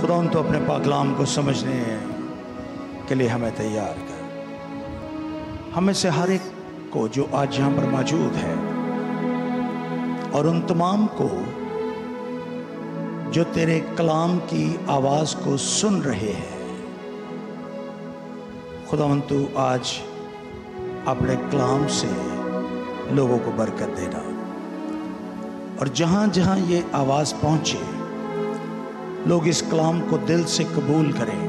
خدا ان تو اپنے پاکلام کو سمجھنے کے لیے ہمیں تیار کر. ہمیں سے ہر ایک کو جو آج یہاں پر موجود ہے اور ان تمام کو جو تیرے کلام کی آواز کو سن رہے ہیں، خداوند تو آج اپنے کلام سے لوگوں کو برکت دینا، اور جہاں جہاں یہ آواز پہنچے لوگ اس کلام کو دل سے قبول کریں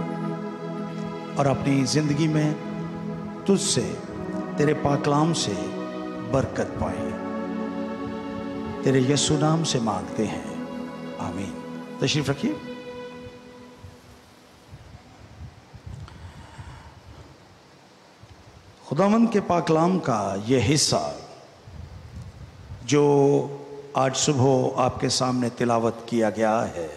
اور اپنی زندگی میں تجھ سے، تیرے پاکلام سے برکت پائیں. تیرے یسوع نام سے مانگتے ہیں، آمین. تشریف رکھیے. خداوند کے پاکلام کا یہ حصہ جو آج صبح آپ کے سامنے تلاوت کیا گیا ہے،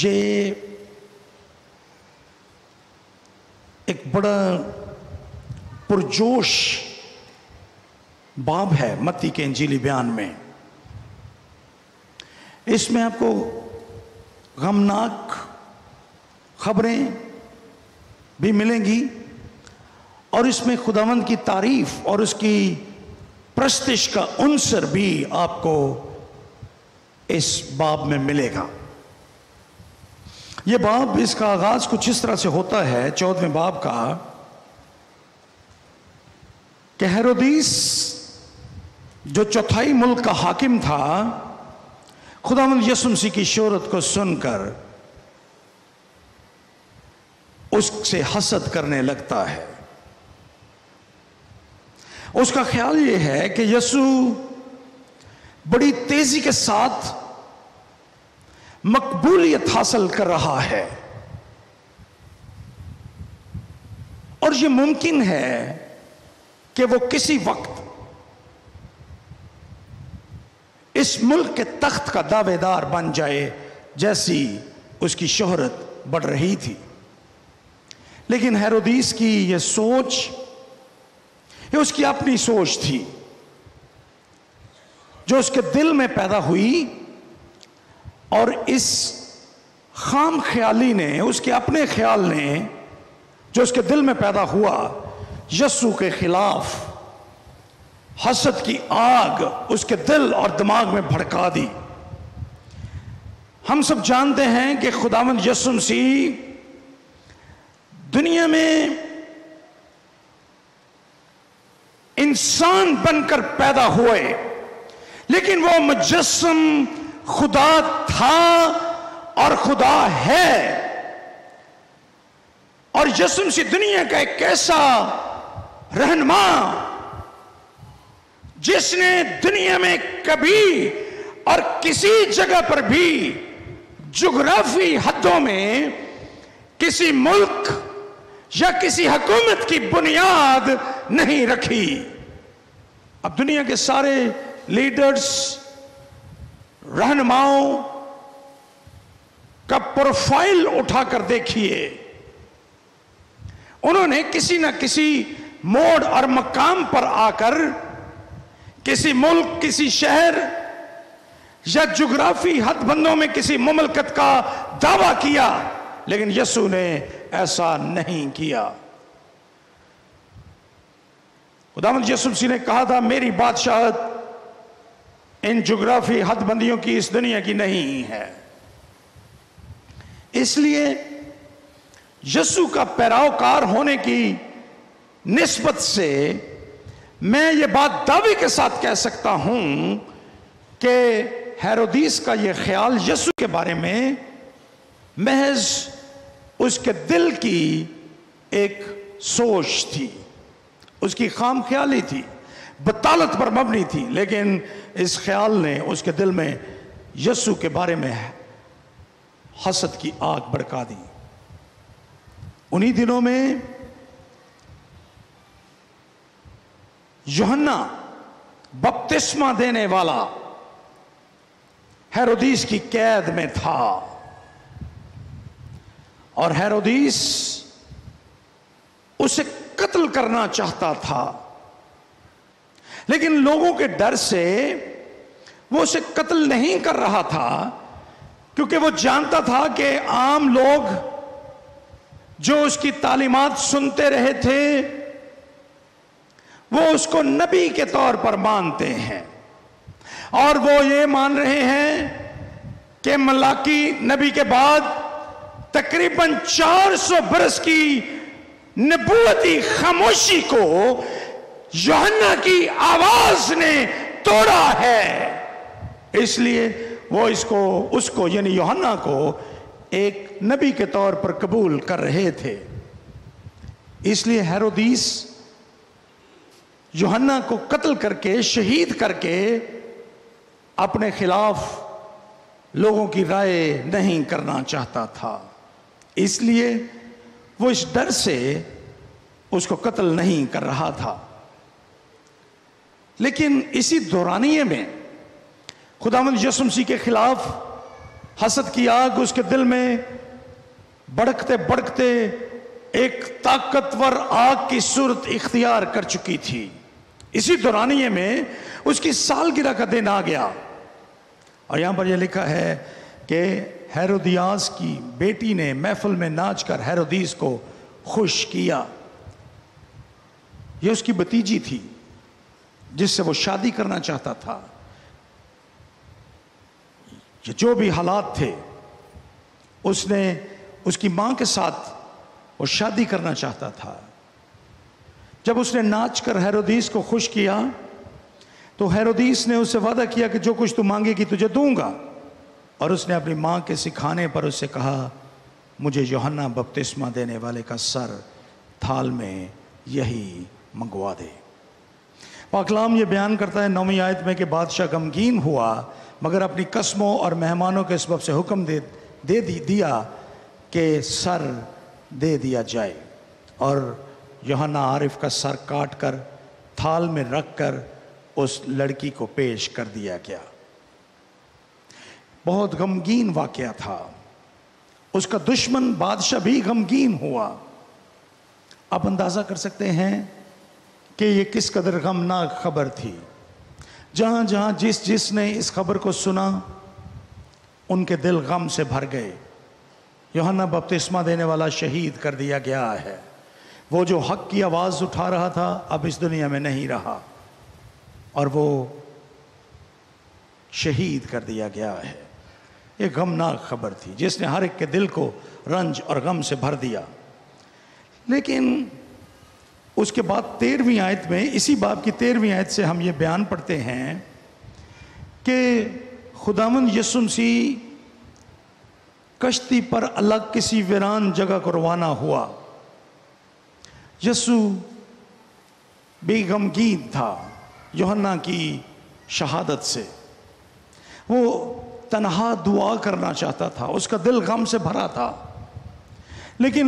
یہ ایک بڑا پرجوش باب ہے متی کے انجیلی بیان میں. اس میں آپ کو غمناک خبریں بھی ملیں گی، اور اس میں خداوند کی تعریف اور اس کی پرستش کا عنصر بھی آپ کو اس باب میں ملے گا. یہ باب، اس کا آغاز کچھ اس طرح سے ہوتا ہے 14ویں باب کا، کہ ہیرودیس جو چوتھائی ملک کا حاکم تھا، خداوند یسوع مسیح کی شہرت کو سن کر اس سے حسد کرنے لگتا ہے. اس کا خیال یہ ہے کہ یسوع بڑی تیزی کے ساتھ مقبولیت حاصل کر رہا ہے، اور یہ ممکن ہے کہ وہ کسی وقت اس ملک کے تخت کا دعوے دار بن جائے، جیسی اس کی شہرت بڑھ رہی تھی. لیکن ہیرودیس کی یہ سوچ، یہ اس کی اپنی سوچ تھی جو اس کے دل میں پیدا ہوئی، اور اس خام خیالی نے، اس کے اپنے خیال نے جو اس کے دل میں پیدا ہوا، یسوع کے خلاف حسد کی آگ اس کے دل اور دماغ میں بھڑکا دی. ہم سب جانتے ہیں کہ خداوند یسوع مسیح دنیا میں انسان بن کر پیدا ہوئے، لیکن وہ مجسم خدا تھا اور خدا ہے. اور یسوع مسیح دنیا کا ایک ایسا رہنما جس نے دنیا میں کبھی اور کسی جگہ پر بھی جغرافی حدوں میں کسی ملک یا کسی حکومت کی بنیاد نہیں رکھی. اب دنیا کے سارے لیڈرز، رہنماؤں کا پروفائل اٹھا کر دیکھیے، انہوں نے کسی نہ کسی موڑ اور مقام پر آ کر کسی ملک، کسی شہر یا جغرافی حد بندوں میں کسی مملکت کا دعویٰ کیا، لیکن یسوع نے ایسا نہیں کیا. خداوند یسوع مسیح نے کہا تھا، میری بادشاہت ان جغرافی حد بندیوں کی، اس دنیا کی نہیں ہے. اس لیے یسوع کا پیروکار ہونے کی نسبت سے میں یہ بات دعوے کے ساتھ کہہ سکتا ہوں کہ ہیرودیس کا یہ خیال یسوع کے بارے میں محض اس کے دل کی ایک سوچ تھی، اس کی خام خیالی تھی، بطالت پر مبنی تھی، لیکن اس خیال نے اس کے دل میں یسوع کے بارے میں حسد کی آگ بھڑکا دی. انہی دنوں میں یوحنا بپتسمہ دینے والا ہیرودیس کی قید میں تھا، اور ہیرودیس اسے قتل کرنا چاہتا تھا، لیکن لوگوں کے ڈر سے وہ اسے قتل نہیں کر رہا تھا، کیونکہ وہ جانتا تھا کہ عام لوگ جو اس کی تعلیمات سنتے رہے تھے وہ اس کو نبی کے طور پر مانتے ہیں، اور وہ یہ مان رہے ہیں کہ ملاکی نبی کے بعد تقریباً 400 برس کی نبوتی خاموشی کو یوحنا کی آواز نے توڑا ہے، اس لیے وہ اس کو یعنی یوحنا کو ایک نبی کے طور پر قبول کر رہے تھے۔ اس لیے ہیرودیس یوحنا کو قتل کر کے، شہید کر کے اپنے خلاف لوگوں کی رائے نہیں کرنا چاہتا تھا، اس لیے وہ اس ڈر سے اس کو قتل نہیں کر رہا تھا۔ لیکن اسی دورانیے میں خداوند یسوع مسیح کے خلاف حسد کی آگ اس کے دل میں بڑکتے بڑکتے ایک طاقتور آگ کی صورت اختیار کر چکی تھی۔ اسی دورانیے میں اس کی سالگرہ کا دن آ گیا، اور یہاں پر یہ لکھا ہے کہ ہیرودیاس کی بیٹی نے محفل میں ناچ کر ہیرودیس کو خوش کیا۔ یہ اس کی بھتیجی تھی جس سے وہ شادی کرنا چاہتا تھا۔ یہ جو بھی حالات تھے، اس نے اس کی ماں کے ساتھ وہ شادی کرنا چاہتا تھا۔ جب اس نے ناچ کر ہیرودیس کو خوش کیا تو ہیرودیس نے اس سے وعدہ کیا کہ جو کچھ تو مانگے گی تجھے دوں گا، اور اس نے اپنی ماں کے سکھانے پر اس سے کہا مجھے یوحنا بپتسمہ دینے والے کا سر تھال میں یہی منگوا دے۔ پاک کلام یہ بیان کرتا ہے 9ویں آیت میں کہ بادشاہ غمگین ہوا مگر اپنی قسموں اور مہمانوں کے سبب سے حکم دے دیا کہ سر دے دیا جائے، اور یوحنا عارف کا سر کاٹ کر تھال میں رکھ کر اس لڑکی کو پیش کر دیا گیا۔ بہت غمگین واقعہ تھا، اس کا دشمن بادشاہ بھی غمگین ہوا۔ آپ اندازہ کر سکتے ہیں کہ یہ کس قدر غمناک خبر تھی۔ جہاں جہاں جس نے اس خبر کو سنا ان کے دل غم سے بھر گئے۔ یوحنا بپتسمہ دینے والا شہید کر دیا گیا ہے، وہ جو حق کی آواز اٹھا رہا تھا اب اس دنیا میں نہیں رہا، اور وہ شہید کر دیا گیا ہے۔ ایک غمناک خبر تھی جس نے ہر ایک کے دل کو رنج اور غم سے بھر دیا۔ لیکن اس کے بعد 13ویں آیت میں، اسی باب کی 13ویں آیت سے ہم یہ بیان پڑھتے ہیں کہ خداوند یسوع مسیح کشتی پر الگ کسی ویران جگہ کو روانہ ہوا۔ یسوع بھی غمگین تھا یوحنا کی شہادت سے، وہ تنہا دعا کرنا چاہتا تھا، اس کا دل غم سے بھرا تھا۔ لیکن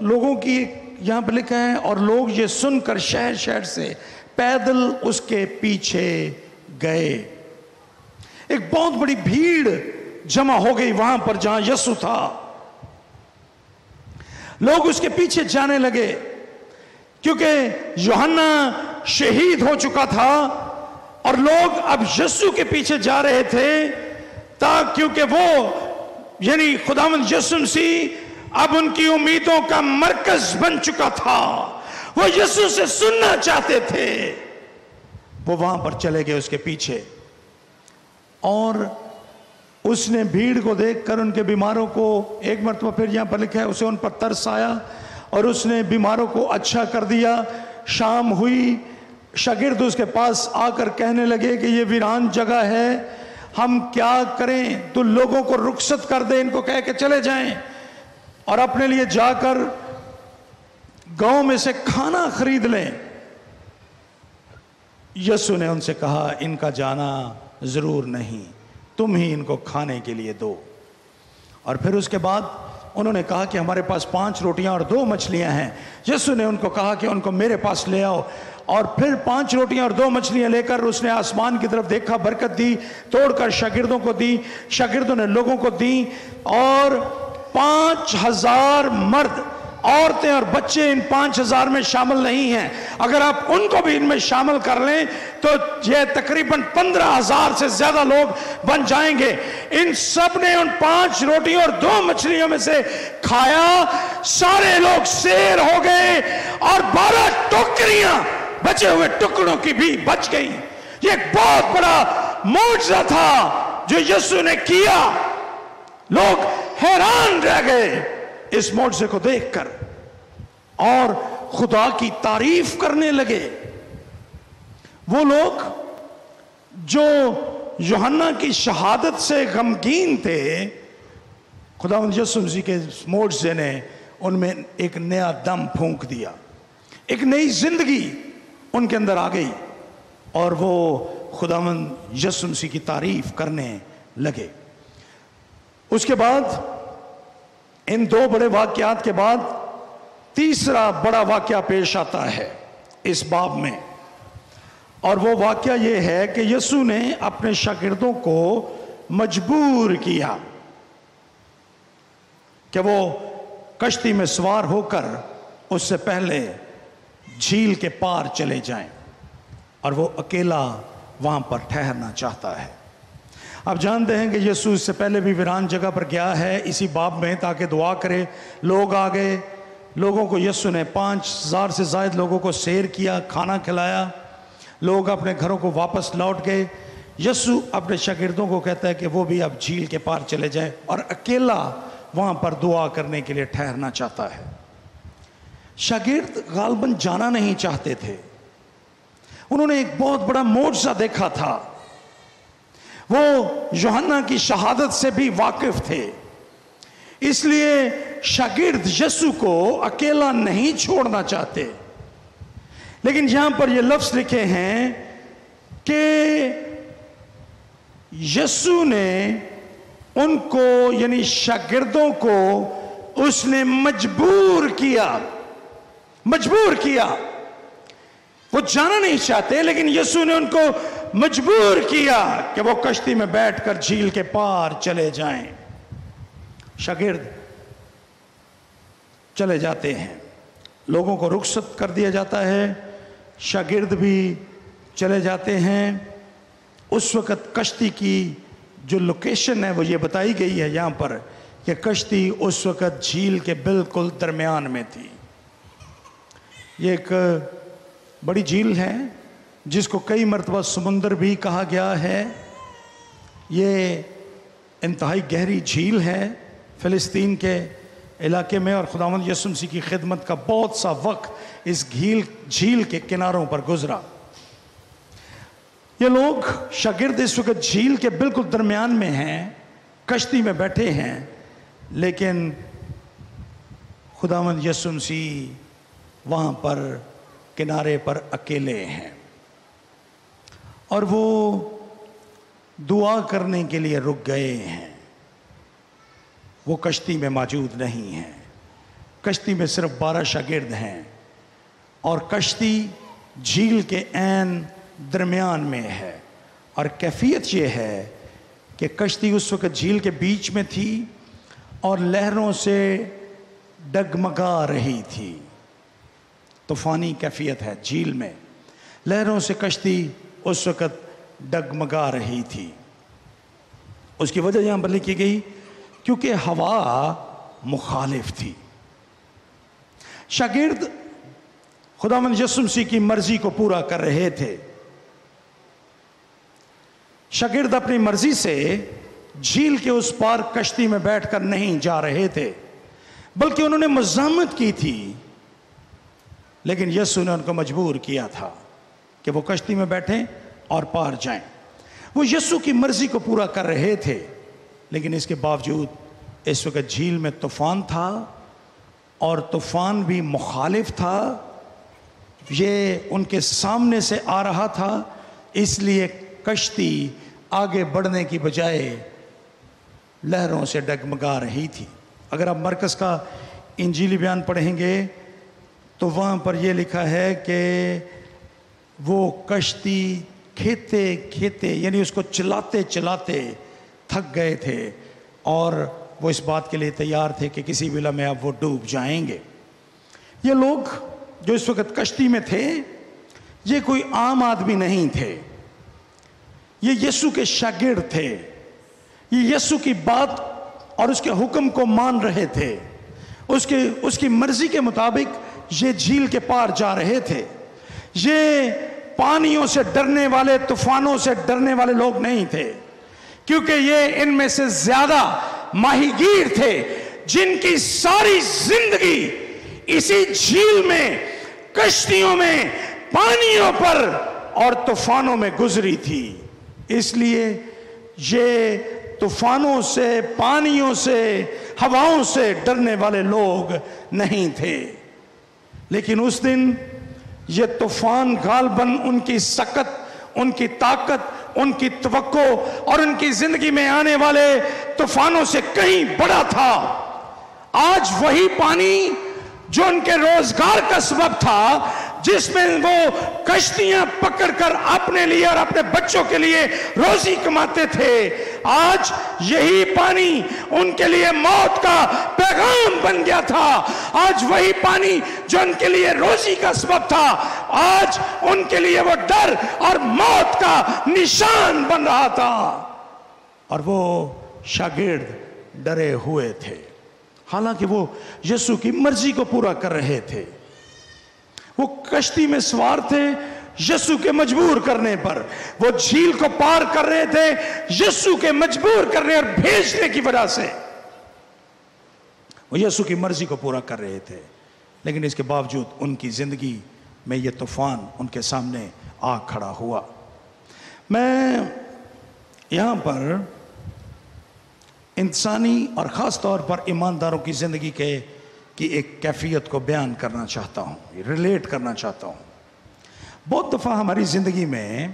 لوگوں کی یہاں پہ لکھا ہے اور لوگ یہ سن کر شہر شہر سے پیدل اس کے پیچھے گئے۔ ایک بہت بڑی بھیڑ جمع ہو گئی وہاں پر جہاں یسوع تھا، لوگ اس کے پیچھے جانے لگے کیونکہ یوحنا شہید ہو چکا تھا، اور لوگ اب یسوع کے پیچھے جا رہے تھے کیونکہ وہ یعنی خداوند یسوع مسیح اب ان کی امیدوں کا مرکز بن چکا تھا۔ وہ یسوع سے سننا چاہتے تھے، وہ وہاں پر چلے گئے اس کے پیچھے، اور اس نے بھیڑ کو دیکھ کر ان کے بیماروں کو، ایک مرتبہ پھر یہاں پر لکھا ہے اسے ان پر ترس آیا اور اس نے بیماروں کو اچھا کر دیا۔ شام ہوئی، شاگرد اس کے پاس آ کر کہنے لگے کہ یہ ویران جگہ ہے، ہم کیا کریں؟ تو لوگوں کو رخصت کر دے، ان کو کہہ کے چلے جائیں اور اپنے لیے جا کر گاؤں میں سے کھانا خرید لیں۔ یسوع نے ان سے کہا ان کا جانا ضرور نہیں، تم ہی ان کو کھانے کے لیے دو۔ اور پھر اس کے بعد انہوں نے کہا کہ ہمارے پاس 5 روٹیاں اور 2 مچھلیاں ہیں۔ یسوع نے ان کو کہا کہ ان کو میرے پاس لے آؤ، اور پھر 5 روٹیاں اور 2 مچھلیاں لے کر اس نے آسمان کی طرف دیکھا، برکت دی، توڑ کر شاگردوں کو دی، شاگردوں نے لوگوں کو دی، اور 5000 مرد عورتیں اور بچے ان 5000 میں شامل نہیں ہیں. اگر آپ ان کو بھی ان میں شامل کر لیں تو یہ تقریباً 15000 سے زیادہ لوگ بن جائیں گے. ان سب نے ان 5 روٹیوں اور 2 مچھلیوں میں سے کھایا. سارے لوگ سیر ہو گئے اور 12 ٹوکریاں بچے ہوئے ٹکڑوں کی بھی بچ گئی. یہ ایک بہت بڑا معجزہ تھا جو یسوع نے کیا. لوگ حیران رہ گئے اس معجزے کو دیکھ کر اور خدا کی تعریف کرنے لگے. وہ لوگ جو یوحنا کی شہادت سے غمگین تھے، خداوند یسوع مسیح کے معجزے نے ان میں ایک نیا دم پھونک دیا. ایک نئی زندگی ان کے اندر آ گئی اور وہ خداوند یسوع مسیح کی تعریف کرنے لگے. اس کے بعد ان 2 بڑے واقعات کے بعد تیسرا بڑا واقعہ پیش آتا ہے اس باب میں، اور وہ واقعہ یہ ہے کہ یسوع نے اپنے شاگردوں کو مجبور کیا کہ وہ کشتی میں سوار ہو کر اس سے پہلے جھیل کے پار چلے جائیں، اور وہ اکیلا وہاں پر ٹھہرنا چاہتا ہے. آپ جانتے ہیں کہ یسوع اس سے پہلے بھی ویران جگہ پر گیا ہے اسی باب میں تاکہ دعا کرے. لوگ آ گئے، لوگوں کو یسوع نے 5000 سے زائد لوگوں کو سیر کیا، کھانا کھلایا. لوگ اپنے گھروں کو واپس لوٹ گئے. یسوع اپنے شاگردوں کو کہتا ہے کہ وہ بھی اب جھیل کے پار چلے جائیں، اور اکیلا وہاں پر دعا کرنے کے لیے ٹھہرنا چاہتا ہے. شاگرد غالباً جانا نہیں چاہتے تھے. انہوں نے ایک بہت بڑا معجزہ دیکھا تھا. وہ یوحنا کی شہادت سے بھی واقف تھے، اس لیے شاگرد یسوع کو اکیلا نہیں چھوڑنا چاہتے. لیکن یہاں پر یہ لفظ لکھے ہیں کہ یسوع نے ان کو یعنی شاگردوں کو اس نے مجبور کیا. وہ جانا نہیں چاہتے لیکن یسوع نے ان کو مجبور کیا کہ وہ کشتی میں بیٹھ کر جھیل کے پار چلے جائیں. شاگرد چلے جاتے ہیں، لوگوں کو رخصت کر دیا جاتا ہے، شاگرد بھی چلے جاتے ہیں. اس وقت کشتی کی جو لوکیشن ہے وہ یہ بتائی گئی ہے یہاں پر کہ کشتی اس وقت جھیل کے بالکل درمیان میں تھی. یہ ایک بڑی جھیل ہے جس کو کئی مرتبہ سمندر بھی کہا گیا ہے. یہ انتہائی گہری جھیل ہے فلسطین کے علاقے میں، اور خداوند یسوع مسیح کی خدمت کا بہت سا وقت اس جھیل کے کناروں پر گزرا. یہ لوگ شاگرد اس وقت جھیل کے بالکل درمیان میں ہیں، کشتی میں بیٹھے ہیں، لیکن خداوند یسوع مسیح وہاں پر کنارے پر اکیلے ہیں، اور وہ دعا کرنے کے لیے رک گئے ہیں. وہ کشتی میں موجود نہیں ہیں. کشتی میں صرف 12 شاگرد ہیں، اور کشتی جھیل کے عین درمیان میں ہے. اور کیفیت یہ ہے کہ کشتی اس وقت جھیل کے بیچ میں تھی اور لہروں سے ڈگمگا رہی تھی. طوفانی کیفیت ہے جھیل میں، لہروں سے کشتی اس وقت ڈگمگا رہی تھی. اس کی وجہ یہاں پر لکھی گئی کیونکہ ہوا مخالف تھی. شاگرد خداوند یسوع مسیح کی مرضی کو پورا کر رہے تھے. شاگرد اپنی مرضی سے جھیل کے اس پار کشتی میں بیٹھ کر نہیں جا رہے تھے، بلکہ انہوں نے مزاحمت کی تھی. لیکن یسوع نے ان کو مجبور کیا تھا کہ وہ کشتی میں بیٹھیں اور پار جائیں. وہ یسوع کی مرضی کو پورا کر رہے تھے، لیکن اس کے باوجود اس وقت جھیل میں طوفان تھا، اور طوفان بھی مخالف تھا. یہ ان کے سامنے سے آ رہا تھا، اس لیے کشتی آگے بڑھنے کی بجائے لہروں سے ڈگمگا رہی تھی. اگر آپ مرکز کا انجیلی بیان پڑھیں گے تو وہاں پر یہ لکھا ہے کہ وہ کشتی کھیتے یعنی اس کو چلاتے چلاتے تھک گئے تھے، اور وہ اس بات کے لیے تیار تھے کہ کسی بھی لمحے اب وہ ڈوب جائیں گے. یہ لوگ جو اس وقت کشتی میں تھے یہ کوئی عام آدمی نہیں تھے، یہ یسوع کے شاگرد تھے، یہ یسوع کی بات اور اس کے حکم کو مان رہے تھے، اس کی مرضی کے مطابق یہ جھیل کے پار جا رہے تھے۔ یہ پانیوں سے ڈرنے والے، طوفانوں سے ڈرنے والے لوگ نہیں تھے، کیونکہ یہ ان میں سے زیادہ ماہی گیر تھے جن کی ساری زندگی اسی جھیل میں، کشتیوں میں، پانیوں پر اور طوفانوں میں گزری تھی۔ اس لیے یہ طوفانوں سے، پانیوں سے، ہواؤں سے ڈرنے والے لوگ نہیں تھے۔ لیکن اس دن یہ طوفان غالباً ان کی سکت، ان کی طاقت، ان کی توقع اور ان کی زندگی میں آنے والے طوفانوں سے کہیں بڑا تھا۔ آج وہی پانی جو ان کے روزگار کا سبب تھا، جس میں وہ کشتیاں پکڑ کر اپنے لیے اور اپنے بچوں کے لیے روزی کماتے تھے، آج یہی پانی ان کے لیے موت کا پیغام بن گیا تھا۔ آج وہی پانی جو ان کے لیے روزی کا سبب تھا، آج ان کے لیے وہ ڈر اور موت کا نشان بن رہا تھا، اور وہ شاگرد ڈرے ہوئے تھے، حالانکہ وہ یسوع کی مرضی کو پورا کر رہے تھے۔ وہ کشتی میں سوار تھے یسوع کے مجبور کرنے پر، وہ جھیل کو پار کر رہے تھے یسوع کے مجبور کرنے اور بھیجنے کی وجہ سے، وہ یسوع کی مرضی کو پورا کر رہے تھے۔ لیکن اس کے باوجود ان کی زندگی میں یہ طوفان ان کے سامنے آ کھڑا ہوا۔ میں یہاں پر انسانی اور خاص طور پر ایمانداروں کی زندگی کی ایک کیفیت کو بیان کرنا چاہتا ہوں، ریلیٹ کرنا چاہتا ہوں۔ بہت دفعہ ہماری زندگی میں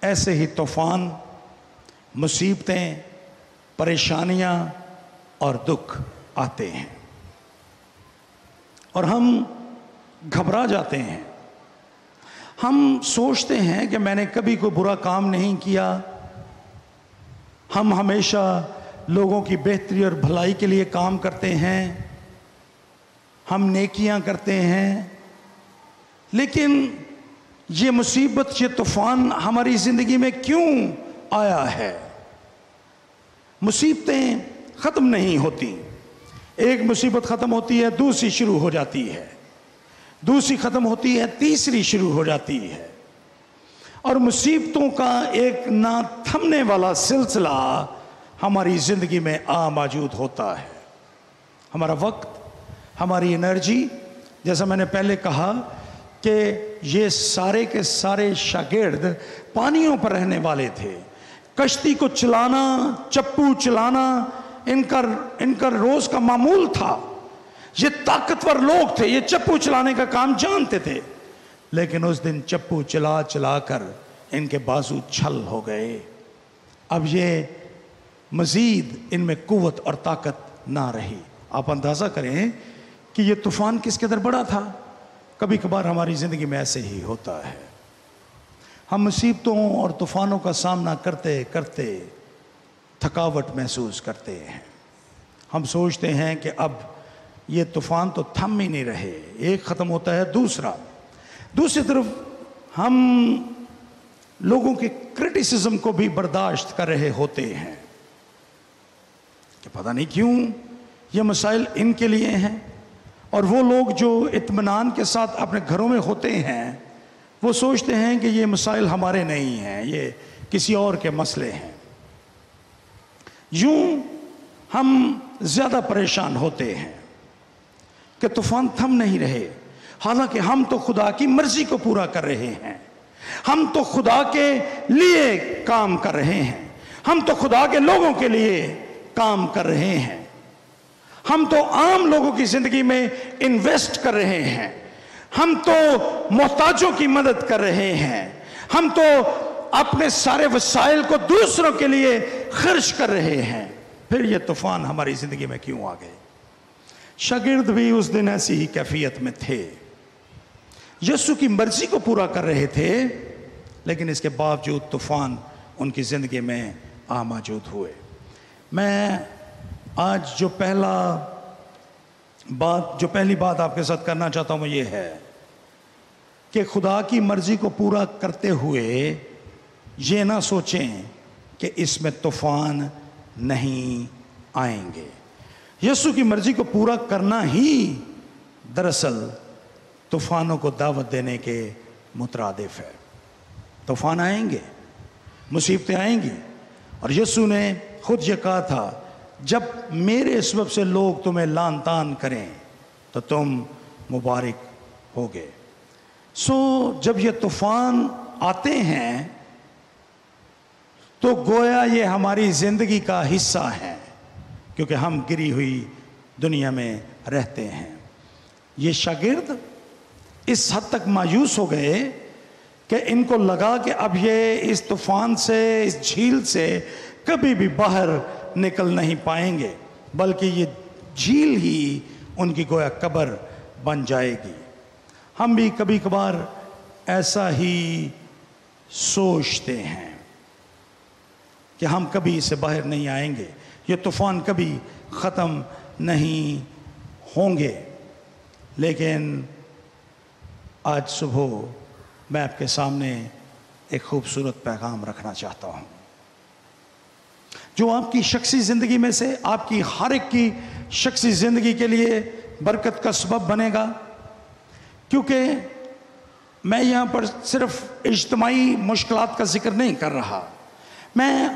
ایسے ہی طوفان، مصیبتیں، پریشانیاں اور دکھ آتے ہیں، اور ہم گھبرا جاتے ہیں۔ ہم سوچتے ہیں کہ میں نے کبھی کوئی برا کام نہیں کیا، ہم ہمیشہ لوگوں کی بہتری اور بھلائی کے لیے کام کرتے ہیں، ہم نیکیاں کرتے ہیں، لیکن یہ مصیبت، یہ طوفان ہماری زندگی میں کیوں آیا ہے؟ مصیبتیں ختم نہیں ہوتی، ایک مصیبت ختم ہوتی ہے دوسری شروع ہو جاتی ہے، دوسری ختم ہوتی ہے تیسری شروع ہو جاتی ہے، اور مصیبتوں کا ایک نہ تھمنے والا سلسلہ ہماری زندگی میں موجود ہوتا ہے۔ ہمارا وقت، ہماری انرجی، جیسا میں نے پہلے کہا کہ یہ سارے کے سارے شاگرد پانیوں پر رہنے والے تھے، کشتی کو چلانا، چپو چلانا ان کا روز کا معمول تھا۔ یہ طاقتور لوگ تھے، یہ چپو چلانے کا کام جانتے تھے، لیکن اس دن چپو چلا چلا کر ان کے بازو چھل ہو گئے۔ اب یہ مزید ان میں قوت اور طاقت نہ رہی۔ آپ اندازہ کریں کہ یہ طوفان کس قدر بڑا تھا۔ کبھی کبھار ہماری زندگی میں ایسے ہی ہوتا ہے، ہم مصیبتوں اور طوفانوں کا سامنا کرتے کرتے تھکاوٹ محسوس کرتے ہیں۔ ہم سوچتے ہیں کہ اب یہ طوفان تو تھم ہی نہیں رہے، ایک ختم ہوتا ہے دوسری طرف ہم لوگوں کے کرٹیسزم کو بھی برداشت کر رہے ہوتے ہیں کہ پتہ نہیں کیوں یہ مسائل ان کے لیے ہیں، اور وہ لوگ جو اطمینان کے ساتھ اپنے گھروں میں ہوتے ہیں وہ سوچتے ہیں کہ یہ مسائل ہمارے نہیں ہیں، یہ کسی اور کے مسئلے ہیں۔ یوں ہم زیادہ پریشان ہوتے ہیں کہ طوفان تھم نہیں رہے، حالانکہ ہم تو خدا کی مرضی کو پورا کر رہے ہیں، ہم تو خدا کے لیے کام کر رہے ہیں، ہم تو خدا کے لوگوں کے لیے کام کر رہے ہیں، ہم تو عام لوگوں کی زندگی میں انویسٹ کر رہے ہیں، ہم تو محتاجوں کی مدد کر رہے ہیں، ہم تو اپنے سارے وسائل کو دوسروں کے لیے خرچ کر رہے ہیں، پھر یہ طوفان ہماری زندگی میں کیوں آ گئے؟ شاگرد بھی اس دن ایسی ہی کیفیت میں تھے، یسوع کی مرضی کو پورا کر رہے تھے، لیکن اس کے باوجود طوفان ان کی زندگی میں موجود ہوئے۔ میں آج جو پہلا جو پہلی بات آپ کے ساتھ کرنا چاہتا ہوں وہ یہ ہے کہ خدا کی مرضی کو پورا کرتے ہوئے یہ نہ سوچیں کہ اس میں طوفان نہیں آئیں گے۔ یسوع کی مرضی کو پورا کرنا ہی دراصل طوفانوں کو دعوت دینے کے مترادف ہے۔ طوفان آئیں گے، مصیبتیں آئیں گی، اور یسوع نے خود یہ کہا تھا جب میرے سبب سے لوگ تمہیں لعن طعن کریں تو تم مبارک ہوگے۔ جب یہ طوفان آتے ہیں تو گویا یہ ہماری زندگی کا حصہ ہے، کیونکہ ہم گری ہوئی دنیا میں رہتے ہیں۔ یہ شاگرد اس حد تک مایوس ہو گئے کہ ان کو لگا کہ اب یہ اس طوفان سے، اس جھیل سے کبھی بھی باہر نکل نہیں پائیں گے، بلکہ یہ جھیل ہی ان کی گویا قبر بن جائے گی۔ ہم بھی کبھی کبھار ایسا ہی سوچتے ہیں کہ ہم کبھی اس سے باہر نہیں آئیں گے، یہ طوفان کبھی ختم نہیں ہوں گے۔ لیکن آج صبح میں آپ کے سامنے ایک خوبصورت پیغام رکھنا چاہتا ہوں جو آپ کی شخصی زندگی میں سے، آپ کی ہر ایک کی شخصی زندگی کے لیے برکت کا سبب بنے گا۔ کیونکہ میں یہاں پر صرف اجتماعی مشکلات کا ذکر نہیں کر رہا، میں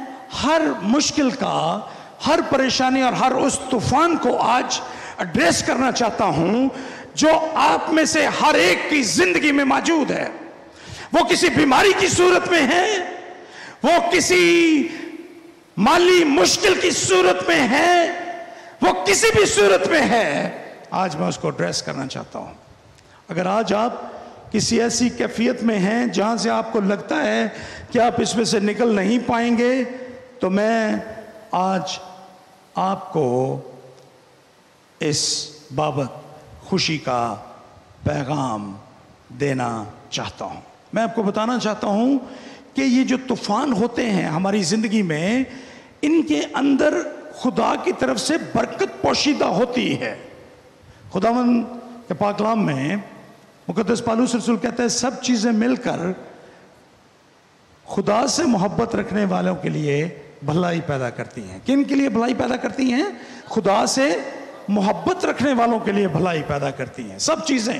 ہر مشکل کا، ہر پریشانی اور ہر اس طوفان کو آج ایڈریس کرنا چاہتا ہوں جو آپ میں سے ہر ایک کی زندگی میں موجود ہے۔ وہ کسی بیماری کی صورت میں ہے، وہ کسی مالی مشکل کی صورت میں ہے، وہ کسی بھی صورت میں ہے، آج میں اس کو ایڈریس کرنا چاہتا ہوں۔ اگر آج آپ کسی ایسی کیفیت میں ہیں جہاں سے آپ کو لگتا ہے کہ آپ اس میں سے نکل نہیں پائیں گے، تو میں آج آپ کو اس بابت خوشی کا پیغام دینا چاہتا ہوں۔ میں آپ کو بتانا چاہتا ہوں کہ یہ جو طوفان ہوتے ہیں ہماری زندگی میں، ان کے اندر خدا کی طرف سے برکت پوشیدہ ہوتی ہے۔ خداوند کے پاک کلام میں مقدس پالوس رسول کہتا ہے سب چیزیں مل کر خدا سے محبت رکھنے والوں کے لیے بھلائی پیدا کرتی ہیں۔ کن کے لیے بھلائی پیدا کرتی ہیں؟ خدا سے محبت رکھنے والوں کے لیے بھلائی پیدا کرتی ہیں، سب چیزیں۔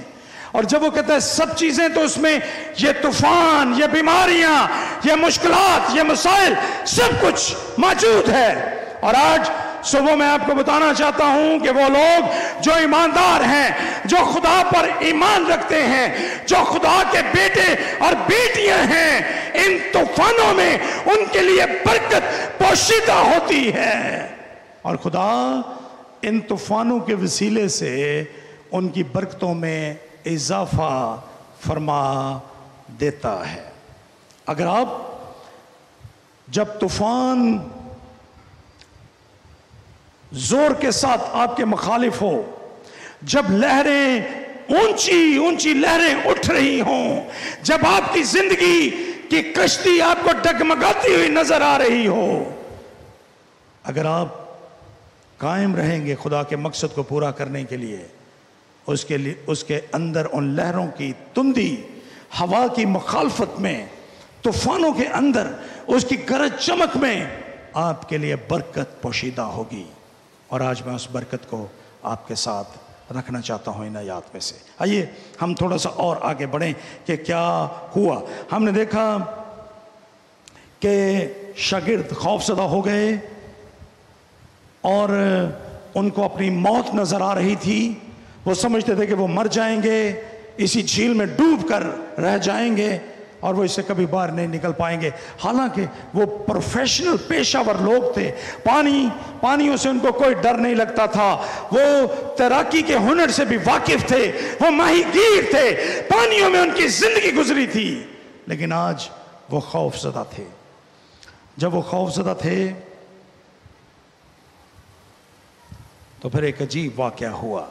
اور جب وہ کہتا ہے سب چیزیں، تو اس میں یہ طوفان، یہ بیماریاں، یہ مشکلات، یہ مسائل، سب کچھ موجود ہے۔ اور آج صبح میں آپ کو بتانا چاہتا ہوں کہ وہ لوگ جو ایماندار ہیں، جو خدا پر ایمان رکھتے ہیں، جو خدا کے بیٹے اور بیٹیاں ہیں، ان طوفانوں میں ان کے لیے برکت پوشیدہ ہوتی ہے، اور خدا ان طوفانوں کے وسیلے سے ان کی برکتوں میں اضافہ فرما دیتا ہے۔ اگر آپ جب طوفان زور کے ساتھ آپ کے مخالف ہو، جب لہریں اونچی اونچی لہریں اٹھ رہی ہوں، جب آپ کی زندگی کی کشتی آپ کو ڈگمگاتی ہوئی نظر آ رہی ہو، اگر آپ قائم رہیں گے خدا کے مقصد کو پورا کرنے کے لیے، اس کے اندر ان لہروں کی تندی، ہوا کی مخالفت میں، طوفانوں کے اندر اس کی گرج چمک میں آپ کے لیے برکت پوشیدہ ہوگی۔ اور آج میں اس برکت کو آپ کے ساتھ رکھنا چاہتا ہوں ان آیات میں سے۔ آئیے ہم تھوڑا سا اور آگے بڑھیں کہ کیا ہوا۔ ہم نے دیکھا کہ شاگرد خوف زدہ ہو گئے اور ان کو اپنی موت نظر آ رہی تھی۔ وہ سمجھتے تھے کہ وہ مر جائیں گے، اسی جھیل میں ڈوب کر رہ جائیں گے اور وہ اس سے کبھی باہر نہیں نکل پائیں گے۔ حالانکہ وہ پروفیشنل پیشہ ور لوگ تھے، پانیوں سے ان کو کوئی ڈر نہیں لگتا تھا، وہ تیراکی کے ہنر سے بھی واقف تھے، وہ ماہی گیر تھے، پانیوں میں ان کی زندگی گزری تھی، لیکن آج وہ خوف زدہ تھے۔ جب وہ خوف زدہ تھے تو پھر ایک عجیب واقعہ ہوا،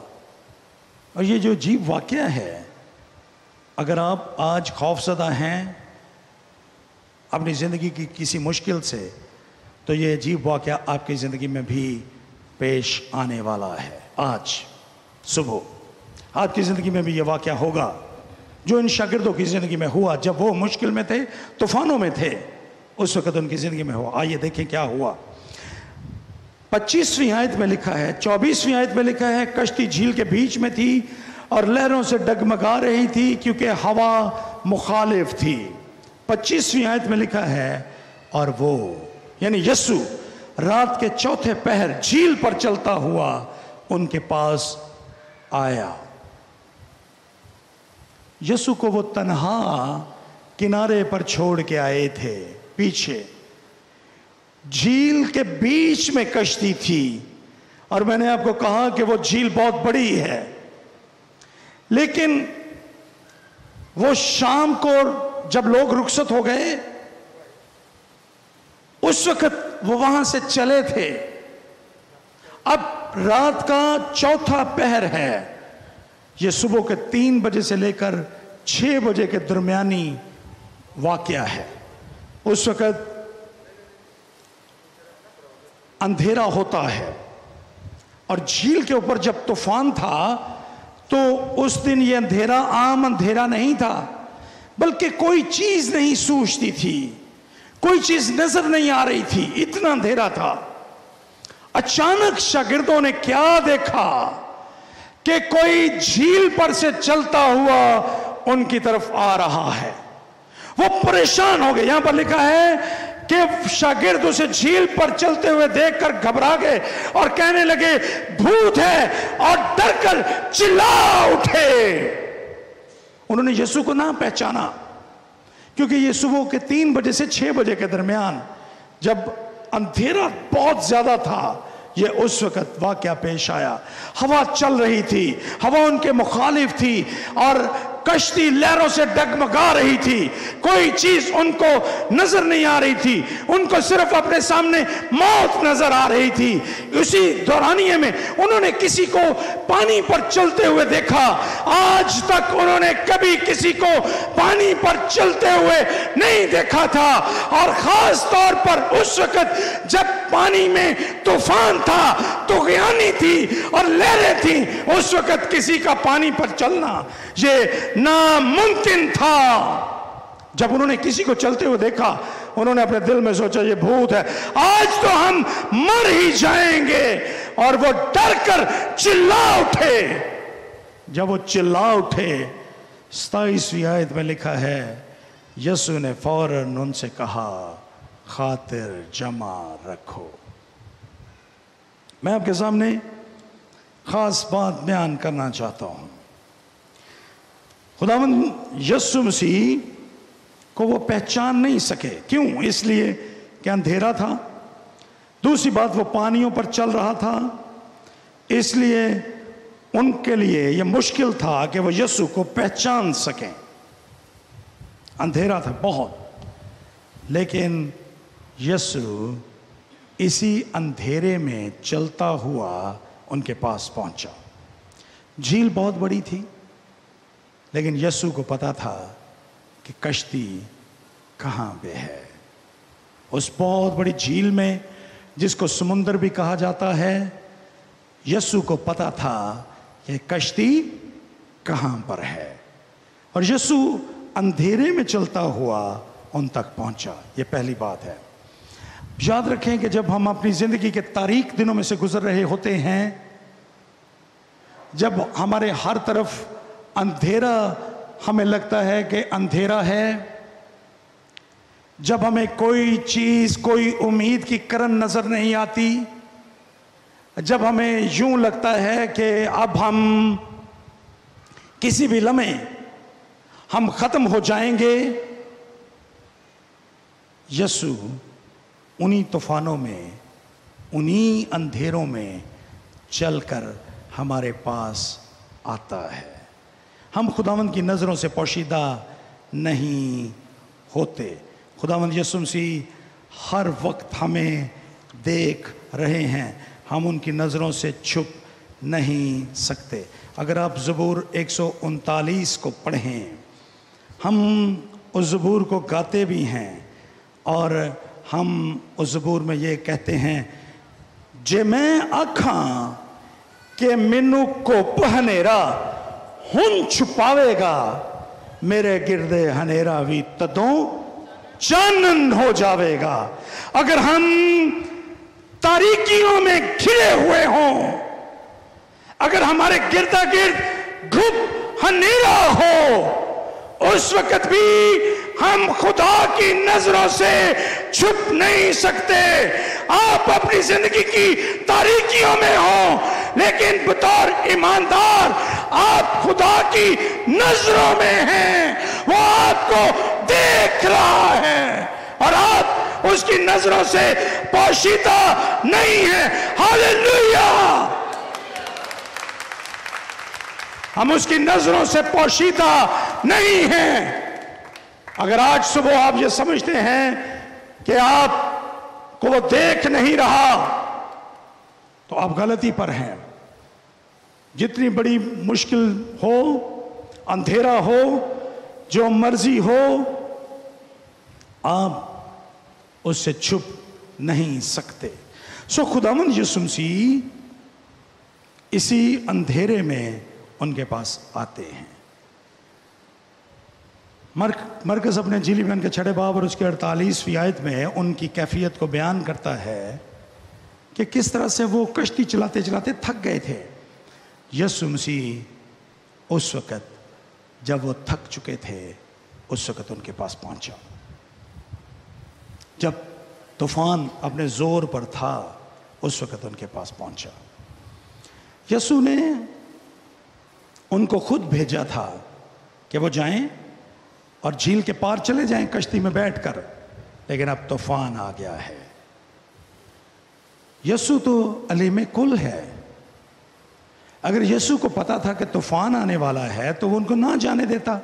اور یہ جو عجیب واقعہ ہے، اگر آپ آج خوف زدہ ہیں اپنی زندگی کی کسی مشکل سے، تو یہ عجیب واقعہ آپ کی زندگی میں بھی پیش آنے والا ہے۔ آج صبح. آپ کی زندگی میں بھی یہ واقعہ ہوگا جو ان شاگردوں کی زندگی میں ہوا جب وہ مشکل میں تھے, طوفانوں میں تھے, اس وقت ان کی زندگی میں ہوا. آئیے دیکھیں کیا ہوا. 25ویں آیت میں لکھا ہے, 24ویں آیت میں لکھا ہے, کشتی جھیل کے بیچ میں تھی اور لہروں سے ڈگمگا رہی تھی کیونکہ ہوا مخالف تھی. 25ویں آیت میں لکھا ہے, اور وہ یعنی یسوع رات کے چوتھے پہر جھیل پر چلتا ہوا ان کے پاس آیا. یسوع کو وہ تنہا کنارے پر چھوڑ کے آئے تھے. پیچھے جھیل کے بیچ میں کشتی تھی, اور میں نے آپ کو کہا کہ وہ جھیل بہت بڑی ہے, لیکن وہ شام کو جب لوگ رخصت ہو گئے اس وقت وہ وہاں سے چلے تھے. اب رات کا چوتھا پہر ہے, یہ صبح کے 3 بجے سے لے کر 6 بجے کے درمیانی واقعہ ہے. اس وقت اندھیرا ہوتا ہے, اور جھیل کے اوپر جب طوفان تھا تو اس دن یہ اندھیرا عام اندھیرا نہیں تھا, بلکہ کوئی چیز نہیں سوچتی تھی, کوئی چیز نظر نہیں آ رہی تھی, اتنا اندھیرا تھا. اچانک شاگردوں نے کیا دیکھا کہ کوئی جھیل پر سے چلتا ہوا ان کی طرف آ رہا ہے. وہ پریشان ہو گئے. یہاں پر لکھا ہے کہ شاگرد اسے جھیل پر چلتے ہوئے دیکھ کر گھبرا گئے اور کہنے لگے بھوت ہے, اور ڈر کر چلا اٹھے. انہوں نے یسوع کو نہ پہچانا, کیونکہ یہ صبح کے 3 بجے سے 6 بجے کے درمیان جب اندھیرا بہت زیادہ تھا, یہ اس وقت واقعہ پیش آیا. ہوا چل رہی تھی, ہوا ان کے مخالف تھی, اور کشتی لہروں سے ڈگمگا رہی تھی. کوئی چیز ان کو نظر نہیں آ رہی تھی, ان کو صرف اپنے سامنے موت نظر آ رہی تھی. اسی دورانیے میں انہوں نے کسی کو پانی پر چلتے ہوئے دیکھا. آج تک انہوں نے کبھی کسی کو پانی پر چلتے ہوئے نہیں دیکھا تھا, اور خاص طور پر اس وقت جب پانی میں طوفان تھا, طغیانی تھی اور لہریں تھیں, اس وقت کسی کا پانی پر چلنا یہ ناممکن تھا. جب انہوں نے کسی کو چلتے ہوئے دیکھا, انہوں نے اپنے دل میں سوچا یہ بھوت ہے, آج تو ہم مر ہی جائیں گے. اور وہ ڈر کر چلا اٹھے. جب وہ چلا اٹھے, 27ویں آیت میں لکھا ہے, یسوع نے فوراً ان سے کہا خاطر جمع رکھو. میں آپ کے سامنے خاص بات بیان کرنا چاہتا ہوں. خداوند یسوع مسیح کو وہ پہچان نہیں سکے. کیوں؟ اس لیے کہ اندھیرا تھا. دوسری بات, وہ پانیوں پر چل رہا تھا, اس لیے ان کے لیے یہ مشکل تھا کہ وہ یسوع کو پہچان سکیں. اندھیرا تھا بہت, لیکن یسوع اسی اندھیرے میں چلتا ہوا ان کے پاس پہنچا. جھیل بہت بڑی تھی, لیکن یسوع کو پتا تھا کہ کشتی کہاں پہ ہے. اس بہت بڑی جھیل میں, جس کو سمندر بھی کہا جاتا ہے, یسوع کو پتا تھا کہ کشتی کہاں پر ہے, اور یسوع اندھیرے میں چلتا ہوا ان تک پہنچا. یہ پہلی بات ہے. یاد رکھیں کہ جب ہم اپنی زندگی کے تاریک دنوں میں سے گزر رہے ہوتے ہیں, جب ہمارے ہر طرف اندھیرا ہمیں لگتا ہے کہ اندھیرا ہے, جب ہمیں کوئی چیز, کوئی امید کی کرن نظر نہیں آتی, جب ہمیں یوں لگتا ہے کہ اب ہم کسی بھی لمحے ہم ختم ہو جائیں گے, یسوع انہی طوفانوں میں, انہی اندھیروں میں چل کر ہمارے پاس آتا ہے. ہم خداوند کی نظروں سے پوشیدہ نہیں ہوتے. خداوند یسوع مسیح ہر وقت ہمیں دیکھ رہے ہیں, ہم ان کی نظروں سے چھپ نہیں سکتے. اگر آپ زبور 139 کو پڑھیں, ہم اس زبور کو گاتے بھی ہیں, اور ہم اس زبور میں یہ کہتے ہیں, جے میں آکھاں کہ مینو کھپ ہنیرا ہن چھپاوے گا، میرے گردے ہنیرا بھی تدوں چانن ہو جاوے گا۔ اگر ہم تاریکیوں میں گھرے ہوئے ہوں، اگر ہمارے گردا گرد گھپ ہنیرا ہو، اس وقت بھی ہم خدا کی نظروں سے چھپ نہیں سکتے۔ آپ اپنی زندگی کی تاریکیوں میں ہوں، لیکن بطور ایماندار آپ خدا کی نظروں میں ہیں۔ وہ آپ کو دیکھ رہا ہے اور آپ اس کی نظروں سے پوشیدہ نہیں ہیں۔ ہاللیلویا! ہم اس کی نظروں سے پوشیدہ نہیں ہیں۔ اگر آج صبح آپ یہ سمجھتے ہیں کہ آپ کو وہ دیکھ نہیں رہا تو آپ غلطی پر ہیں۔ جتنی بڑی مشکل ہو، اندھیرا ہو، جو مرضی ہو، آپ اس سے چھپ نہیں سکتے۔ سو خداوند یسوع مسیح اسی اندھیرے میں ان کے پاس آتے ہیں۔ مرکز اپنے جیلی بیان کے 6 باب اور اس کے 48ویں آیت میں ان کی کیفیت کو بیان کرتا ہے کہ کس طرح سے وہ کشتی چلاتے چلاتے تھک گئے تھے۔ یسوع مسیح اس وقت جب وہ تھک چکے تھے، اس وقت ان کے پاس پہنچا۔ جب طوفان اپنے زور پر تھا، اس وقت ان کے پاس پہنچا۔ یسوع نے ان کو خود بھیجا تھا کہ وہ جائیں اور جھیل کے پار چلے جائیں کشتی میں بیٹھ کر، لیکن اب طوفان آ گیا ہے۔ یسوع تو علیم کل ہے۔ اگر یسوع کو پتا تھا کہ طوفان آنے والا ہے تو وہ ان کو نہ جانے دیتا،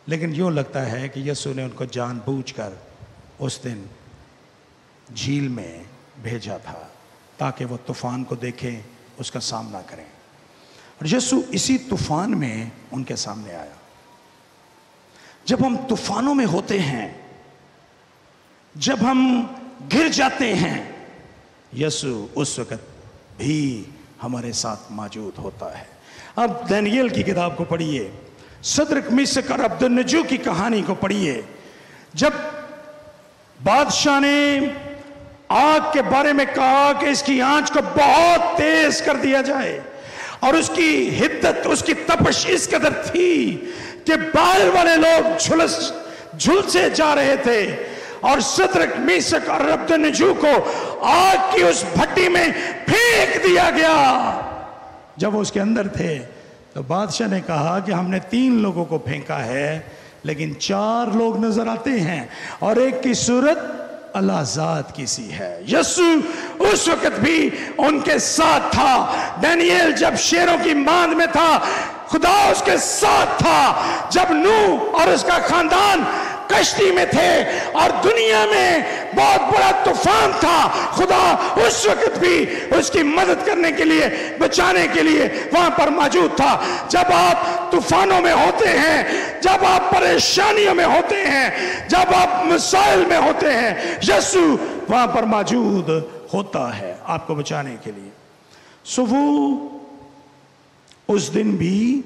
لیکن یوں لگتا ہے کہ یسوع نے ان کو جان بوجھ کر اس دن جھیل میں بھیجا تھا تاکہ وہ طوفان کو دیکھیں، اس کا سامنا کریں۔ اور یسوع اسی طوفان میں ان کے سامنے آیا۔ جب ہم طوفانوں میں ہوتے ہیں، جب ہم گر جاتے ہیں، یسوع اس وقت بھی ہمارے ساتھ موجود ہوتا ہے۔ اب دانیل کی کتاب کو پڑھیے، صدرک میشک اور عبدالنجو کی کہانی کو پڑھیے۔ جب بادشاہ نے آگ کے بارے میں کہا کہ اس کی آنچ کو بہت تیز کر دیا جائے، اور اس کی حدت، اس کی تپش اس قدر تھی کہ باہر والے لوگ جھلسے جا رہے تھے، اور صدرک میشک اور عبدالنجو کو آگ کی اس بھٹی میں پھینک دیا گیا۔ جب وہ اس کے اندر تھے تو بادشاہ نے کہا کہ ہم نے 3 لوگوں کو پھینکا ہے، لیکن 4 لوگ نظر آتے ہیں اور ایک کی صورت اللہ ذات کی سی ہے۔ یسوع اس وقت بھی ان کے ساتھ تھا۔ دانیل جب شیروں کی ماند میں تھا، خدا اس کے ساتھ تھا۔ جب نوح اور اس کا خاندان کشتی میں تھے اور دنیا میں بہت بڑا طوفان تھا، خدا اس وقت بھی اس کی مدد کرنے کے لیے، بچانے کے لیے وہاں پر موجود تھا۔ جب آپ طوفانوں میں ہوتے ہیں، جب آپ پریشانیوں میں ہوتے ہیں، جب آپ مسائل میں ہوتے ہیں، یسوع وہاں پر موجود ہوتا ہے آپ کو بچانے کے لیے۔ سو وہ اس دن بھی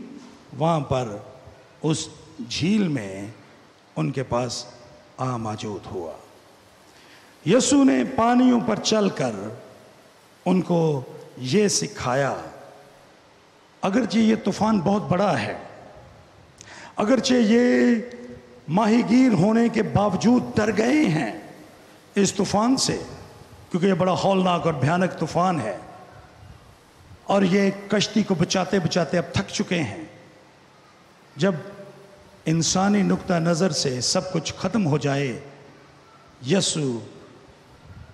وہاں پر اس جھیل میں ان کے پاس موجود ہوا۔ یسوع نے پانیوں پر چل کر ان کو یہ سکھایا، اگرچہ یہ طوفان بہت بڑا ہے، اگرچہ یہ ماہی گیر ہونے کے باوجود ڈر گئے ہیں اس طوفان سے، کیونکہ یہ بڑا ہولناک اور بھیانک طوفان ہے، اور یہ کشتی کو بچاتے بچاتے اب تھک چکے ہیں۔ جب انسانی نقطہ نظر سے سب کچھ ختم ہو جائے، یسوع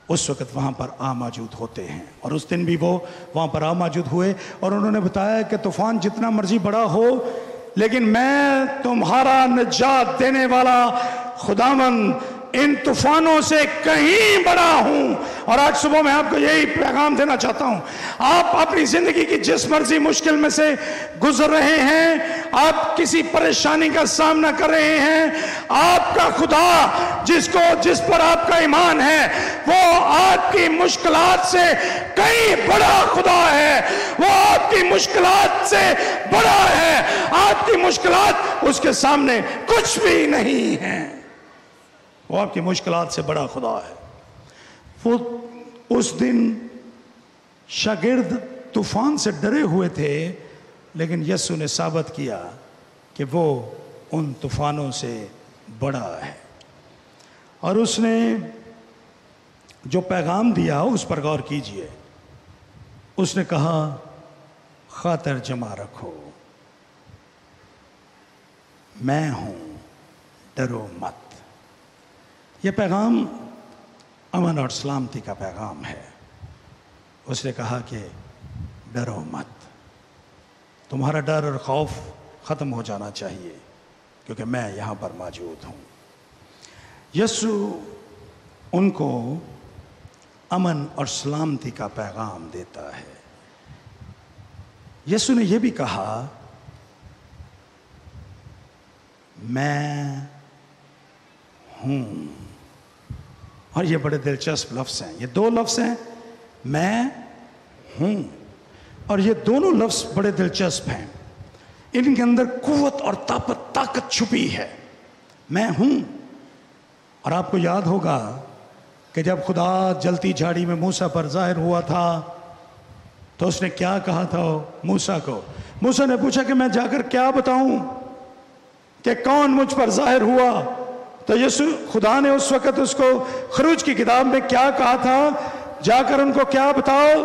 اس وقت وہاں پر موجود ہوتے ہیں، اور اس دن بھی وہ وہاں پر موجود ہوئے، اور انہوں نے بتایا کہ طوفان جتنا مرضی بڑا ہو، لیکن میں تمہارا نجات دینے والا خداوند ان طوفانوں سے کہیں بڑا ہوں. اور آج صبح میں آپ کو یہی پیغام دینا چاہتا ہوں. آپ اپنی زندگی کی جس مرضی مشکل میں سے گزر رہے ہیں, آپ کسی پریشانی کا سامنا کر رہے ہیں, آپ کا خدا جس پر آپ کا ایمان ہے وہ آپ کی مشکلات سے کہیں بڑا خدا ہے. وہ آپ کی مشکلات سے بڑا ہے. آپ کی مشکلات اس کے سامنے کچھ بھی نہیں ہیں. وہ آپ کی مشکلات سے بڑا خدا ہے. وہ اس دن شاگرد طوفان سے ڈرے ہوئے تھے, لیکن یسوع نے ثابت کیا کہ وہ ان طوفانوں سے بڑا ہے. اور اس نے جو پیغام دیا اس پر غور کیجئے. اس نے کہا خاطر جمع رکھو, میں ہوں, ڈرو مت. یہ پیغام امن اور سلامتی کا پیغام ہے. اس نے کہا کہ ڈرو مت. تمہارا ڈر اور خوف ختم ہو جانا چاہیے کیونکہ میں یہاں پر موجود ہوں. یسوع ان کو امن اور سلامتی کا پیغام دیتا ہے. یسوع نے یہ بھی کہا میں ہوں. اور یہ بڑے دلچسپ لفظ ہیں. یہ دو لفظ ہیں, میں ہوں, اور یہ دونوں لفظ بڑے دلچسپ ہیں. ان کے اندر قوت اور طاقت چھپی ہے. میں ہوں. اور آپ کو یاد ہوگا کہ جب خدا جلتی جھاڑی میں موسیٰ پر ظاہر ہوا تھا تو اس نے کیا کہا تھا موسیٰ کو؟ موسیٰ نے پوچھا کہ میں جا کر کیا بتاؤں کہ کون مجھ پر ظاہر ہوا؟ تو یسوع خدا نے اس وقت اس کو خروج کی کتاب میں کیا کہا تھا؟ جا کر ان کو کیا بتاؤ؟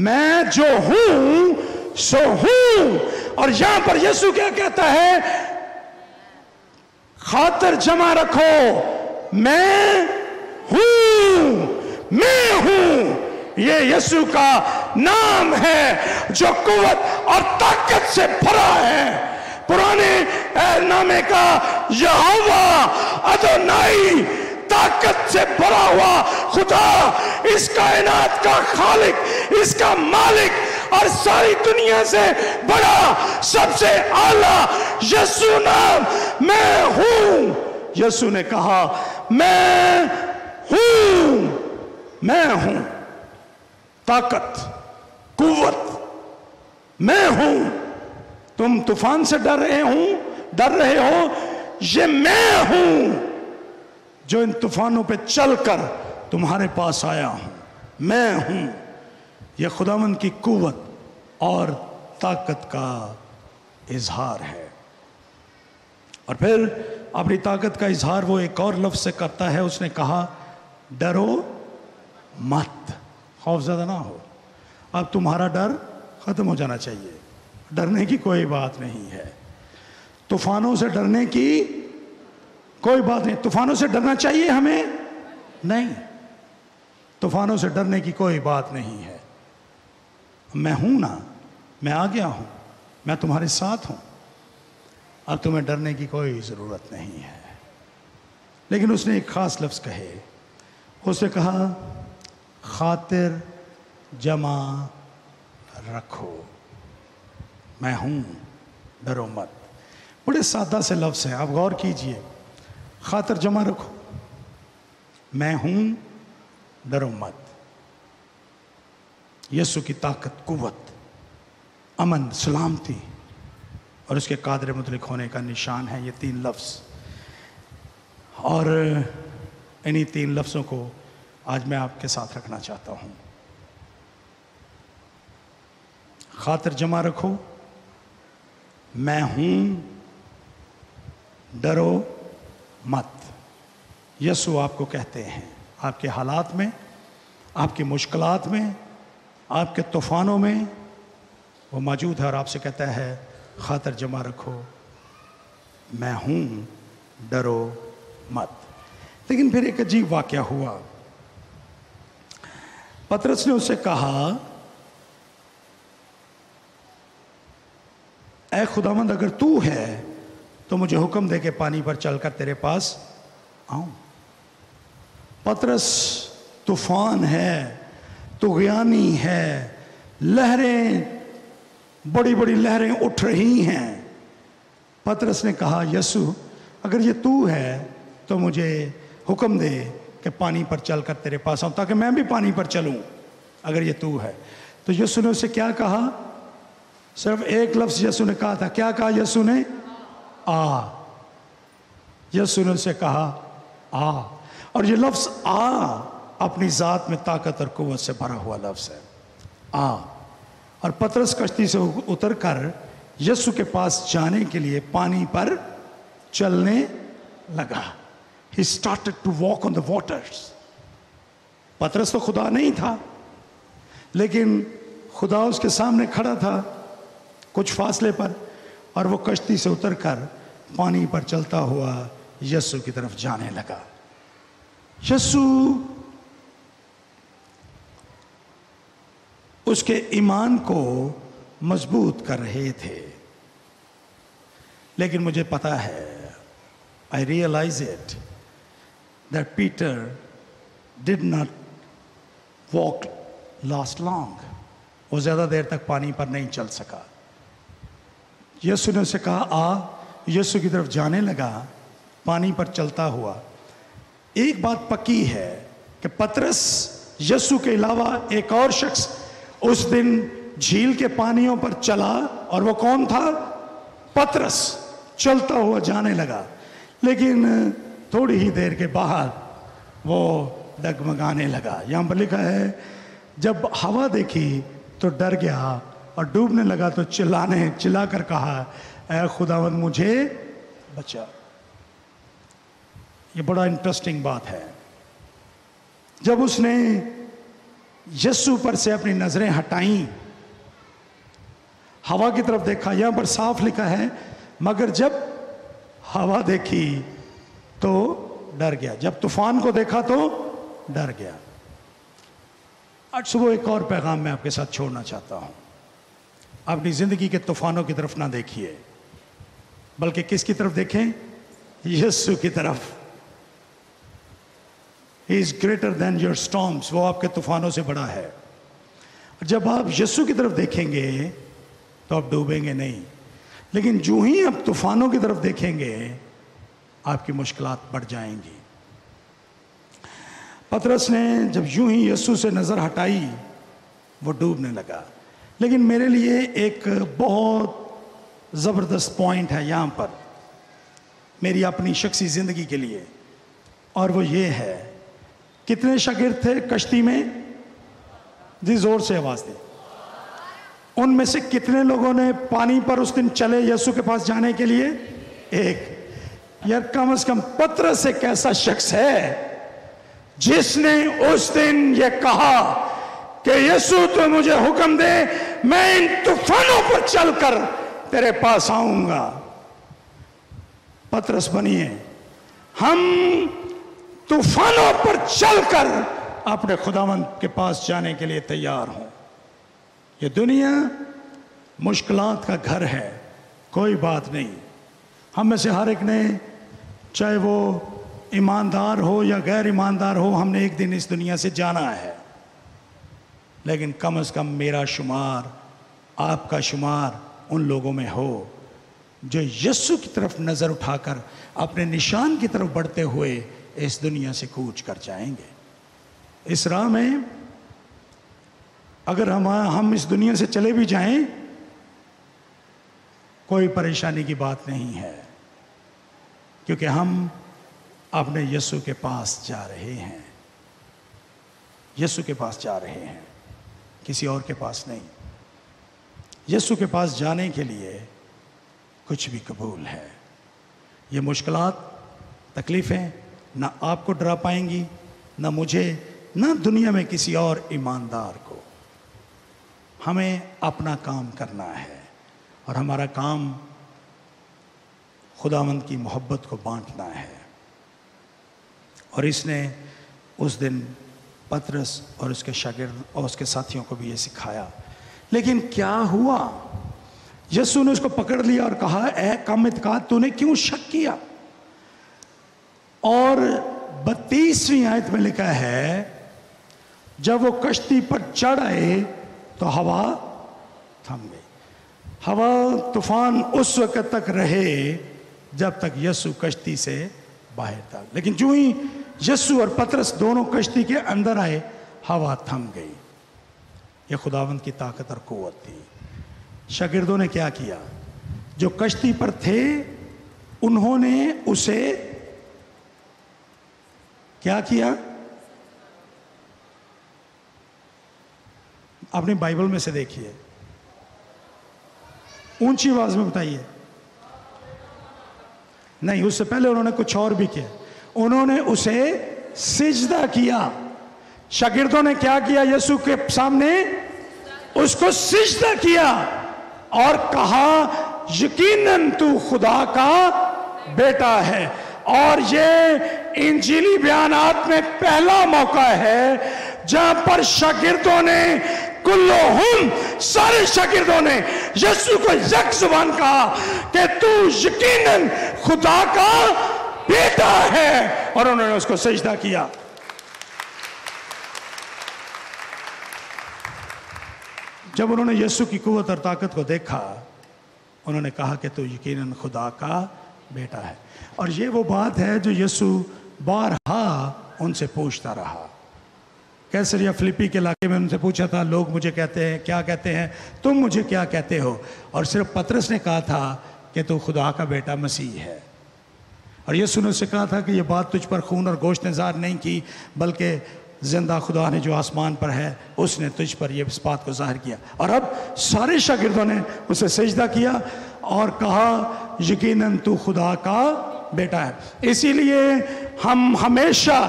میں جو ہوں سو ہوں. اور یہاں پر یسوع کیا کہتا ہے؟ خاطر جمع رکھو, میں ہوں, میں ہوں. یہ یسوع کا نام ہے جو قوت اور طاقت سے بھرا ہے. پرانے عہد نامے کا یہوہ ادونائی, طاقت سے بھرا ہوا خدا, اس کائنات کا خالق, اس کا مالک, اور ساری دنیا سے بڑا, سب سے اعلیٰ یسوع نام میں ہوں. یسوع نے کہا میں ہوں, میں ہوں. طاقت, قوت, میں ہوں. تم طوفان سے ڈر رہے ہو, یہ میں ہوں جو ان طوفانوں پہ چل کر تمہارے پاس آیا ہوں. میں ہوں. یہ خداوند کی قوت اور طاقت کا اظہار ہے. اور پھر اپنی طاقت کا اظہار وہ ایک اور لفظ سے کرتا ہے. اس نے کہا ڈرو مت, خوف زدہ نہ ہو. اب تمہارا ڈر ختم ہو جانا چاہیے. ڈرنے کی کوئی بات نہیں ہے. طوفانوں سے ڈرنے کی کوئی بات نہیں. طوفانوں سے ڈرنا چاہیے ہمیں؟ نہیں, طوفانوں سے ڈرنے کی کوئی بات نہیں ہے. میں ہوں نا, میں آ گیا ہوں, میں تمہارے ساتھ ہوں. اب تمہیں ڈرنے کی کوئی ضرورت نہیں ہے. لیکن اس نے ایک خاص لفظ کہے. اس نے کہا خاطر جمع رکھو, میں ہوں, ڈرو مت. بڑے سادہ سے لفظ ہیں, آپ غور کیجئے. خاطر جمع رکھو, میں ہوں, ڈرو مت. یسوع کی طاقت, قوت, امن, سلامتی اور اس کے قادر مطلق ہونے کا نشان ہے یہ تین لفظ. اور انہی تین لفظوں کو آج میں آپ کے ساتھ رکھنا چاہتا ہوں. خاطر جمع رکھو, میں ہوں, ڈرو مت. یسوع آپ کو کہتے ہیں آپ کے حالات میں, آپ کی مشکلات میں, آپ کے طوفانوں میں وہ موجود ہے اور آپ سے کہتا ہے خاطر جمع رکھو, میں ہوں, ڈرو مت. لیکن پھر ایک عجیب واقعہ ہوا. پطرس نے اس سے کہا اے خداوند اگر تو ہے تو مجھے حکم دے کہ پانی پر چل کر تیرے پاس آؤں۔ پطرس طوفان ہے، طغیانی ہے، لہریں، بڑی بڑی لہریں اٹھ رہی ہیں۔ پطرس نے کہا یسوع اگر یہ تو ہے تو مجھے حکم دے کہ پانی پر چل کر تیرے پاس آؤں تاکہ میں بھی پانی پر چلوں، اگر یہ تو ہے۔ تو یسوع نے اسے کیا کہا؟ صرف ایک لفظ یسوع نے کہا تھا۔ کیا کہا یسوع نے؟ آ۔ یسوع نے اسے کہا آ، اور یہ لفظ آ اپنی ذات میں طاقت اور قوت سے بھرا ہوا لفظ ہے، آ۔ اور پطرس کشتی سے اتر کر یسوع کے پاس جانے کے لیے پانی پر چلنے لگا۔ He started to walk on the waters۔ پطرس تو خدا نہیں تھا، لیکن خدا اس کے سامنے کھڑا تھا کچھ فاصلے پر، اور وہ کشتی سے اتر کر پانی پر چلتا ہوا یسوع کی طرف جانے لگا۔ یسوع اس کے ایمان کو مضبوط کر رہے تھے، لیکن مجھے پتا ہے I realize it that Peter did not walk last long۔ وہ زیادہ دیر تک پانی پر نہیں چل سکا۔ یسوع نے اسے کہا آ، یسوع کی طرف جانے لگا پانی پر چلتا ہوا۔ ایک بات پکی ہے کہ پطرس یسوع کے علاوہ ایک اور شخص اس دن جھیل کے پانیوں پر چلا، اور وہ کون تھا؟ پطرس۔ چلتا ہوا جانے لگا، لیکن تھوڑی ہی دیر کے بعد وہ ڈگمگانے لگا۔ یہاں پر لکھا ہے جب ہوا دیکھی تو ڈر گیا، اور ڈوبنے لگا تو چلا کر کہا اے خداوند مجھے بچا۔ یہ بڑا انٹرسٹنگ بات ہے۔ جب اس نے یسوع پر سے اپنی نظریں ہٹائیں، ہوا کی طرف دیکھا، یہاں پر صاف لکھا ہے مگر جب ہوا دیکھی تو ڈر گیا۔ جب طوفان کو دیکھا تو ڈر گیا۔ آج صبح ایک اور پیغام میں آپ کے ساتھ چھوڑنا چاہتا ہوں۔ اپنی زندگی کے طوفانوں کی طرف نہ دیکھیے، بلکہ کس کی طرف دیکھیں؟ یسوع کی طرف۔ He is greater than your storms۔ وہ آپ کے طوفانوں سے بڑا ہے۔ جب آپ یسوع کی طرف دیکھیں گے تو آپ ڈوبیں گے نہیں، لیکن جو ہی آپ طوفانوں کی طرف دیکھیں گے آپ کی مشکلات بڑھ جائیں گی۔ پطرس نے جب یوں ہی یسوع سے نظر ہٹائی وہ ڈوبنے لگا۔ لیکن میرے لیے ایک بہت زبردست پوائنٹ ہے یہاں پر میری اپنی شخصی زندگی کے لیے، اور وہ یہ ہے کتنے شاگرد تھے کشتی میں؟ جی زور سے آواز دی۔ ان میں سے کتنے لوگوں نے پانی پر اس دن چلے یسوع کے پاس جانے کے لیے؟ ایک۔ یار کم از کم پطرس ایک ایسا شخص ہے جس نے اس دن یہ کہا کہ یسوع تو مجھے حکم دے میں ان طوفانوں پر چل کر تیرے پاس آؤں گا۔ پطرس بنیے، ہم طوفانوں پر چل کر اپنے خداوند کے پاس جانے کے لیے تیار ہوں۔ یہ دنیا مشکلات کا گھر ہے، کوئی بات نہیں۔ ہم میں سے ہر ایک نے، چاہے وہ ایماندار ہو یا غیر ایماندار ہو، ہم نے ایک دن اس دنیا سے جانا ہے، لیکن کم از کم میرا شمار، آپ کا شمار ان لوگوں میں ہو جو یسوع کی طرف نظر اٹھا کر اپنے نشان کی طرف بڑھتے ہوئے اس دنیا سے کوچ کر جائیں گے۔ اس راہ میں اگر ہم اس دنیا سے چلے بھی جائیں کوئی پریشانی کی بات نہیں ہے، کیونکہ ہم اپنے یسوع کے پاس جا رہے ہیں۔ یسوع کے پاس جا رہے ہیں، کسی اور کے پاس نہیں۔ یسوع کے پاس جانے کے لیے کچھ بھی قبول ہے۔ یہ مشکلات، تکلیفیں نہ آپ کو ڈرا پائیں گی، نہ مجھے، نہ دنیا میں کسی اور ایماندار کو۔ ہمیں اپنا کام کرنا ہے، اور ہمارا کام خداوند کی محبت کو بانٹنا ہے۔ اور اس نے اس دن پطرس اور اس کے شاگرد اور اس کے ساتھیوں کو بھی یہ سکھایا۔ لیکن کیا ہوا؟ یسوع نے اس کو پکڑ لیا اور کہا اے کم اعتقاد تو نے کیوں شک کیا؟ اور 32ویں آیت میں لکھا ہے جب وہ کشتی پر چڑھ آئے تو ہوا تھم گئی۔ ہوا طوفان اس وقت تک رہے جب تک یسوع کشتی سے باہر تھا، لیکن جو ہی یسوع اور پترس دونوں کشتی کے اندر آئے ہوا تھم گئی۔ یہ خداوند کی طاقت اور قوت تھی۔ شاگردوں نے کیا کیا؟ جو کشتی پر تھے انہوں نے اسے کیا کیا؟ اپنی بائبل میں سے دیکھیے، اونچی آواز میں بتائیے۔ نہیں، اس سے پہلے انہوں نے کچھ اور بھی کیا۔ انہوں نے اسے سجدہ کیا۔ شاگردوں نے کیا کیا؟ یسوع کے سامنے اس کو سجدہ کیا اور کہا یقیناً تو خدا کا بیٹا ہے۔ اور یہ انجیلی بیانات میں پہلا موقع ہے جہاں پر شاگردوں نے کلہم، سارے شاگردوں نے یسوع کو یک زبان کہا کہ تو یقیناً خدا کا بیٹا ہے، اور انہوں نے اس کو سجدہ کیا۔ جب انہوں نے یسوع کی قوت اور طاقت کو دیکھا انہوں نے کہا کہ تو یقیناً خدا کا بیٹا ہے۔ اور یہ وہ بات ہے جو یسوع بارہا ان سے پوچھتا رہا۔ کیسریا فلپی کے علاقے میں ان سے پوچھا تھا لوگ مجھے کہتے ہیں، کیا کہتے ہیں، تم مجھے کیا کہتے ہو؟ اور صرف پترس نے کہا تھا کہ تو خدا کا بیٹا مسیح ہے۔ اور یسوع نے اس سے کہا تھا کہ یہ بات تجھ پر خون اور گوشت نے ظاہر نہیں کی بلکہ زندہ خدا نے جو آسمان پر ہے اس نے تجھ پر یہ اس بات کو ظاہر کیا۔ اور اب سارے شاگردوں نے اسے سجدہ کیا اور کہا یقیناً تو خدا کا بیٹا ہے۔ اسی لیے ہم ہمیشہ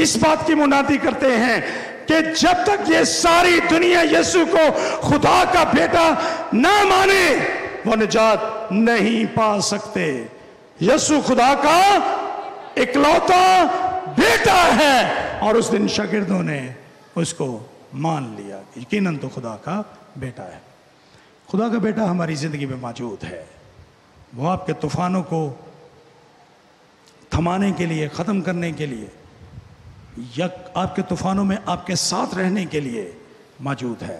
اس بات کی منادی کرتے ہیں کہ جب تک یہ ساری دنیا یسوع کو خدا کا بیٹا نہ مانے وہ نجات نہیں پا سکتے۔ یسوع خدا کا اکلوتا بیٹا ہے، اور اس دن شاگردوں نے اس کو مان لیا کہ یقیناً تو خدا کا بیٹا ہے۔ خدا کا بیٹا ہماری زندگی میں موجود ہے۔ وہ آپ کے طوفانوں کو تھمانے کے لیے، ختم کرنے کے لیے، یا آپ کے طوفانوں میں آپ کے ساتھ رہنے کے لیے موجود ہے۔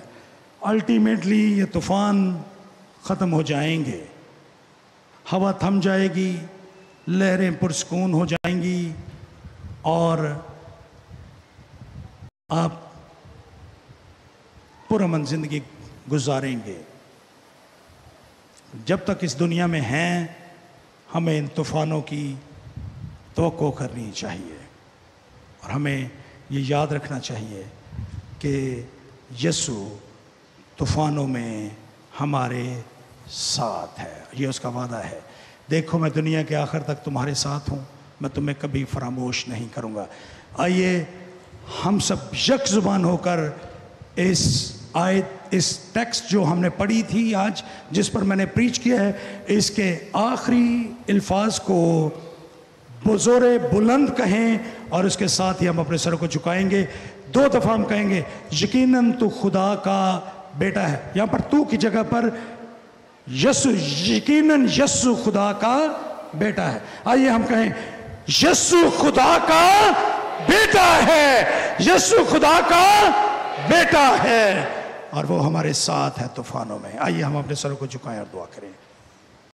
الٹیمیٹلی یہ طوفان ختم ہو جائیں گے، ہوا تھم جائے گی، لہریں پرسکون ہو جائیں گی، اور آپ پرامن زندگی گزاریں گے۔ جب تک اس دنیا میں ہیں ہمیں ان طوفانوں کی توقع کرنی چاہیے، اور ہمیں یہ یاد رکھنا چاہیے کہ یسوع طوفانوں میں ہمارے ساتھ ہے۔ یہ اس کا وعدہ ہے، دیکھو میں دنیا کے آخر تک تمہارے ساتھ ہوں، میں تمہیں کبھی فراموش نہیں کروں گا۔ آئیے ہم سب یک زبان ہو کر اس آیت، اس ٹیکسٹ جو ہم نے پڑھی تھی آج، جس پر میں نے پریچ کیا ہے، اس کے آخری الفاظ کو بزور بلند کہیں، اور اس کے ساتھ ہی ہم اپنے سر کو جھکائیں گے۔ 2 دفعہ ہم کہیں گے یقیناً تو خدا کا بیٹا ہے۔ یہاں پر تو کی جگہ پر یسوع، یقیناً یسوع خدا کا بیٹا ہے۔ آئیے ہم کہیں یسوع خدا کا بیٹا ہے، یسوع خدا کا بیٹا ہے، اور وہ ہمارے ساتھ ہے طوفانوں میں۔ آئیے ہم اپنے سروں کو جھکائیں اور دعا کریں۔